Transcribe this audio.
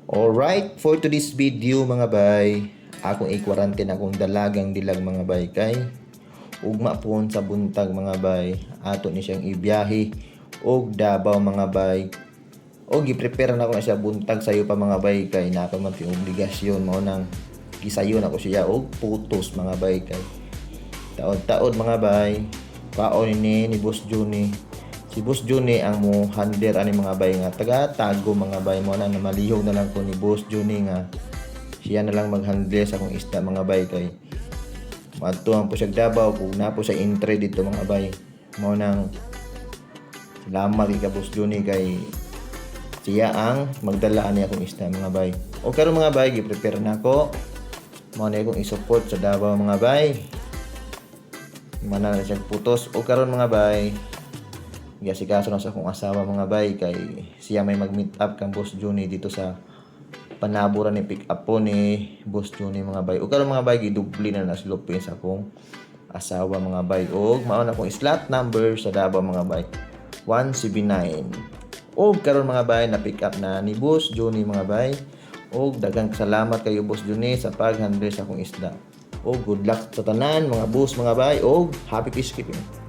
Alright, for today's video mga bay, akong i-quarantine akong dalagang dilag mga bay kay ugma pon sa buntag mga bay, ato ni siyang ibiyahe og Davao mga bay. Og gi-prepare na ko na siya buntag sayo pa mga bay kay na ako man obligasyon mao nang gisayon ako siya og putos mga bay kay taod-taod mga bay. Kaon ni Boss Juni. Si Boss Juni ang mo handler ani mga bay nga taga-tago mga bay mo na malihog na lang ko ni Boss Juni nga siya na lang mag-handle sa akong isda mga bay kay madtuan po siya Davao kung na po sa entry dito mga bay mo nang salamat kay Boss Juni kay siya ang magdala ani akong isda mga bay. O karon mga bay gi-prepare na ko mo na akong i-support sa Davao mga bay. Mana na siya putos o karon mga bay gasikaso na sa akong asawa mga bay kay siya may mag-meet up kang Boss Juni dito sa panaburan ni pick up po ni Boss Juni mga bay. O karon mga bay gidubli na naslupin sa akong asawa mga bay og mao na akong slot number sa Davao mga bay 179. Og karon mga bay na pick up na ni Boss Juni mga bay. Og daghang salamat kayo Boss Juni sa pag-handle sa akong isda. Og good luck sa tanan mga boss mga bay og happy fishkeeping.